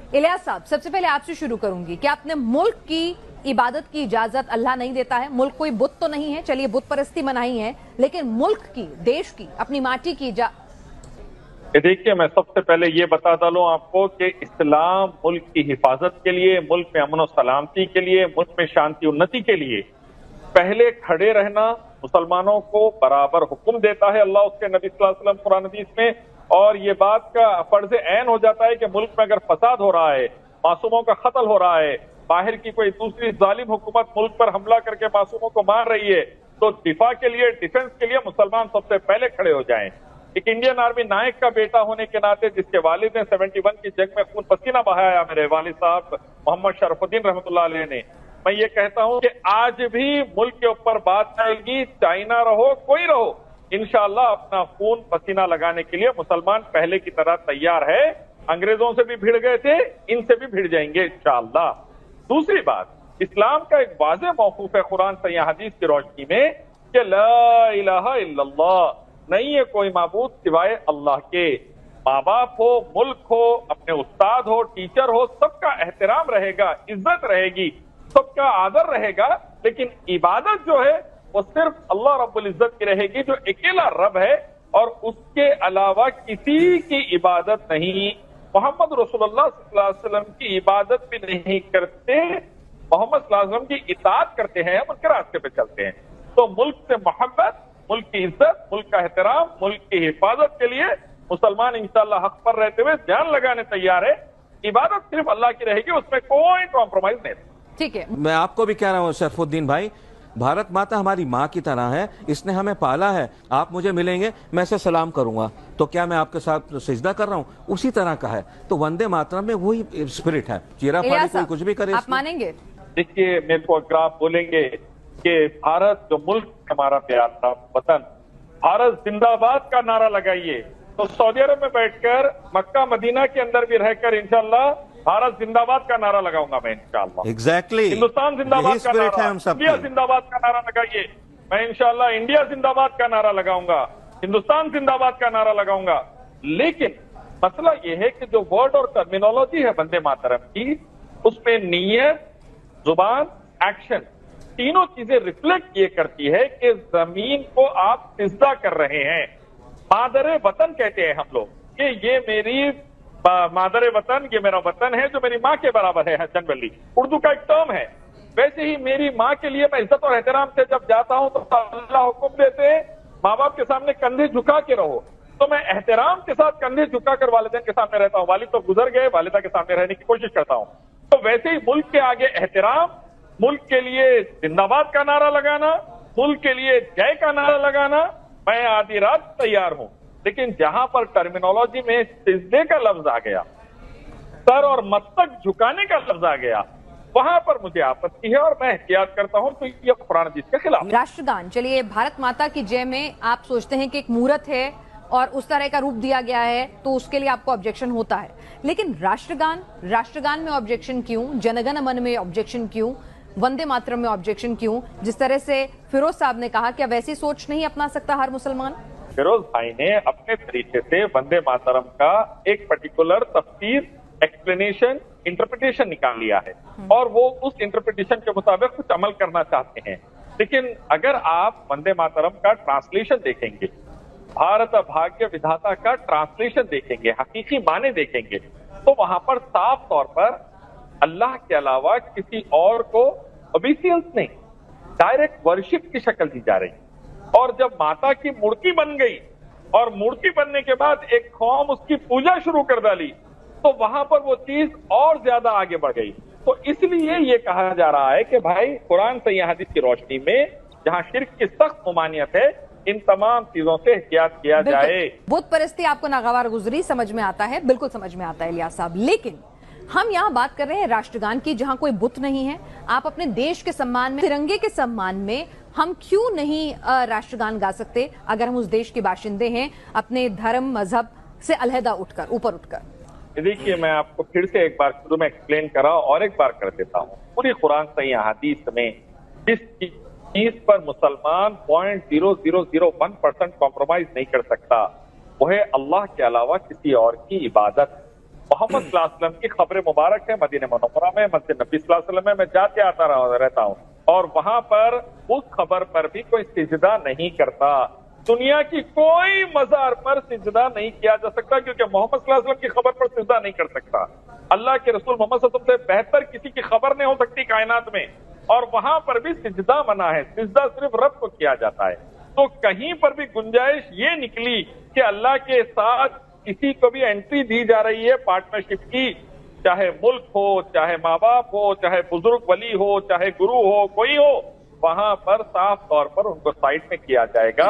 इलियास साहब, सबसे पहले आपसे शुरू करूंगी कि आपने मुल्क की इबादत की इजाजत अल्लाह नहीं देता है, मुल्क कोई बुत तो नहीं है, चलिए बुत परस्ती मनाही है, लेकिन मुल्क की, देश की, अपनी माटी की देखिए, मैं सबसे पहले ये बता डालूं आपको कि इस्लाम मुल्क की हिफाजत के लिए, मुल्क में अमन और सलामती के लिए, मुल्क में शांति उन्नति के लिए पहले खड़े रहना मुसलमानों को बराबर हुक्म देता है अल्लाह उसके नबी सल्लल्लाहु अलैहि वसल्लम कुरान हदीस में। और ये बात का फर्ज ऐन हो जाता है कि मुल्क में अगर फसाद हो रहा है, मासूमों का कत्ल हो रहा है, बाहर की कोई दूसरी जालिम हुकूमत मुल्क पर हमला करके मासूमों को मार रही है, तो दिफा के लिए, डिफेंस के लिए मुसलमान सबसे पहले खड़े हो जाएं। एक इंडियन आर्मी नायक का बेटा होने के नाते, जिसके वालिद ने 71 की जंग में खून पसीना बहाया, मेरे वालिद साहब मोहम्मद शरफुद्दीन रहमतुल्लाह अलैह ने, मैं ये कहता हूं कि आज भी मुल्क के ऊपर बात आएगी, चाइना रहो कोई रहो, इंशाअल्लाह अपना खून पसीना लगाने के लिए मुसलमान पहले की तरह तैयार है। अंग्रेजों से भी भिड़ गए थे, इनसे भी भिड़ जाएंगे इंशाअल्लाह। दूसरी बात, इस्लाम का एक वाज़ेह मौक़ूफ़ है कुरान से या हदीस की रोशनी में कि ला इलाहा इल्लल्लाह, नहीं है कोई माबूद सिवाय अल्लाह के। माँ बाप हो, मुल्क हो, अपने उस्ताद हो, टीचर हो, सबका एहतराम रहेगा, इज्जत रहेगी, सबका आदर रहेगा, लेकिन इबादत जो है वो सिर्फ अल्लाह रब्बुल इज्जत की रहेगी, जो अकेला रब है और उसके अलावा किसी की इबादत नहीं। मोहम्मद रसूलुल्लाह सल्लल्लाहु अलैहि वसल्लम की इबादत भी नहीं करते, मोहम्मद सल्लल्लाहु अलैहि वसल्लम की इताअत करते हैं, उनके रास्ते पे चलते हैं। तो मुल्क से मोहब्बत, मुल्क की इज्जत, मुल्क का एहतराम, मुल्क की हिफाजत के लिए मुसलमान इंशाअल्लाह हक पर रहते हुए जान लगाने तैयार है। इबादत सिर्फ अल्लाह की रहेगी, उसमें कोई कॉम्प्रोमाइज नहीं। ठीक है, मैं आपको भी कह रहा हूँ शरफुद्दीन भाई, भारत माता हमारी माँ की तरह है, इसने हमें पाला है। आप मुझे मिलेंगे, मैं इसे सलाम करूंगा, तो क्या मैं आपके साथ सिजदा कर रहा हूँ? उसी तरह का है। तो वंदे मातरम में वही स्पिरिट है। चीरा फाड़ी कोई कुछ भी करे, आप मानेंगे? देखिए, मेरे को अगर आप बोलेंगे कि भारत जो मुल्क हमारा प्यारा वतन, भारत जिंदाबाद का नारा लगाइए, तो सऊदी अरब में बैठकर, मक्का मदीना के अंदर भी रहकर इंशाअल्लाह भारत जिंदाबाद का नारा लगाऊंगा मैं इंशाअल्लाह। एग्जैक्टली, हिंदुस्तान जिंदाबाद का नारा, इंडिया जिंदाबाद का नारा लगाइए, मैं इंशाअल्लाह इंडिया जिंदाबाद का नारा लगाऊंगा, हिंदुस्तान जिंदाबाद का नारा लगाऊंगा। लेकिन मसला यह है कि जो वर्ड और टर्मिनोलॉजी है वंदे मातरम की, उसमें नीयत, जुबान, एक्शन, तीनों चीजें रिफ्लेक्ट ये करती है कि जमीन को आप सिजदा कर रहे हैं। मादरे वतन कहते हैं हम लोग कि ये मेरी मादरे वतन, ये मेरा वतन है जो मेरी माँ के बराबर है जनरली, उर्दू का एक टर्म है। वैसे ही मेरी माँ के लिए मैं इज्जत और एहतराम से जब जाता हूँ तो अल्लाह हुक्म देते हैं माँ बाप के सामने कंधे झुका के रहो, तो मैं एहतराम के साथ कंधे झुकाकर वालिदैन के सामने रहता हूँ। वालिद तो गुजर गए, वालिदा के सामने रहने की कोशिश करता हूँ। तो वैसे ही मुल्क के आगे एहतराम, मुल्क के लिए जिंदाबाद का नारा लगाना, मुल्क के लिए जय का नारा लगाना, मैं आधी रात तैयार हूं। लेकिन जहां पर टर्मिनोलॉजी में सिजदे का लफ्ज आ गया, सर और मस्तक झुकाने का लफ्ज आ गया, वहां पर मुझे आपत्ति है और मैं एहतियात करता हूं, तो ये कुरान हदीस के खिलाफ। राष्ट्रगान, चलिए भारत माता की जय में आप सोचते हैं कि एक मूर्त है और उस तरह का रूप दिया गया है, तो उसके लिए आपको ऑब्जेक्शन होता है, लेकिन राष्ट्रगान में ऑब्जेक्शन क्यों? जनगण मन में ऑब्जेक्शन क्यों? वंदे मातरम में ऑब्जेक्शन क्यों? जिस तरह से फिरोज साहब ने कहा, क्या वैसी सोच नहीं अपना सकता हर मुसलमान? फिरोज भाई ने अपने तरीके से वंदे मातरम का एक पर्टिकुलर तफसीर, एक्सप्लेनेशन, इंटरप्रिटेशन निकाल लिया है और वो उस इंटरप्रिटेशन के मुताबिक कुछ अमल करना चाहते हैं। लेकिन अगर आप वंदे मातरम का ट्रांसलेशन देखेंगे, भारत भाग्य विधाता का ट्रांसलेशन देखेंगे, हकीकी माने देखेंगे, तो वहां पर साफ तौर पर अल्लाह के अलावा किसी और को ओबीसियंस नहीं, डायरेक्ट वर्शिप की शक्ल दी जा रही। और जब माता की मूर्ति बन गई और मूर्ति बनने के बाद एक कौम उसकी पूजा शुरू कर डाली, तो वहां पर वो चीज और ज्यादा आगे बढ़ गई। तो इसलिए ये कहा जा रहा है कि भाई कुरान से हदीस की रोशनी में जहां शिर्क की सख्त ममानियत है, इन तमाम चीजों से एहतियात किया जाए। बुत परस्ती आपको नागवार गुजरी, समझ में आता है, बिल्कुल समझ में आता है इलियास साहब, लेकिन हम यहाँ बात कर रहे हैं राष्ट्रगान की, जहां कोई बुत नहीं है। आप अपने देश के सम्मान में, तिरंगे के सम्मान में हम क्यों नहीं राष्ट्रगान गा सकते अगर हम उस देश के बाशिंदे हैं, अपने धर्म मजहब से अलहदा उठकर, ऊपर उठकर? देखिए, मैं आपको फिर से एक बार शुरू में एक्सप्लेन करा और एक बार कर देता हूँ। पूरी कुरान सही हदीस में जिस चीज पर मुसलमान 0.0001% कॉम्प्रोमाइज नहीं कर सकता, वो है अल्लाह के अलावा किसी और की इबादत। मोहम्मद सल्लल्लाहु अलैहि वसल्लम की खबर मुबारक है मदीना मुनव्वरा में, मस्जिद नबी सल्लल्लाहु अलैहि वसल्लम में मैं जाते आता रहता हूँ, और वहां पर उस खबर पर भी कोई सिजदा नहीं करता। दुनिया की कोई मजार पर सिजदा नहीं किया जा सकता, क्योंकि मोहम्मद सल्लल्लाहु अलैहि वसल्लम की खबर पर सिजदा नहीं कर सकता। अल्लाह के रसूल मोहम्मद सल्लल्लाहु अलैहि वसल्लम से बेहतर किसी की खबर नहीं हो सकती कायनात में, और वहां पर भी सिजदा मना है। सिजदा सिर्फ रब को किया जाता है। तो कहीं पर भी गुंजाइश ये निकली कि अल्लाह के साथ किसी को भी एंट्री दी जा रही है पार्टनरशिप की, चाहे मुल्क हो, चाहे माँ बाप हो, चाहे बुजुर्ग वली हो, चाहे गुरु हो, कोई हो, वहां पर साफ तौर पर उनको साइड में किया जाएगा।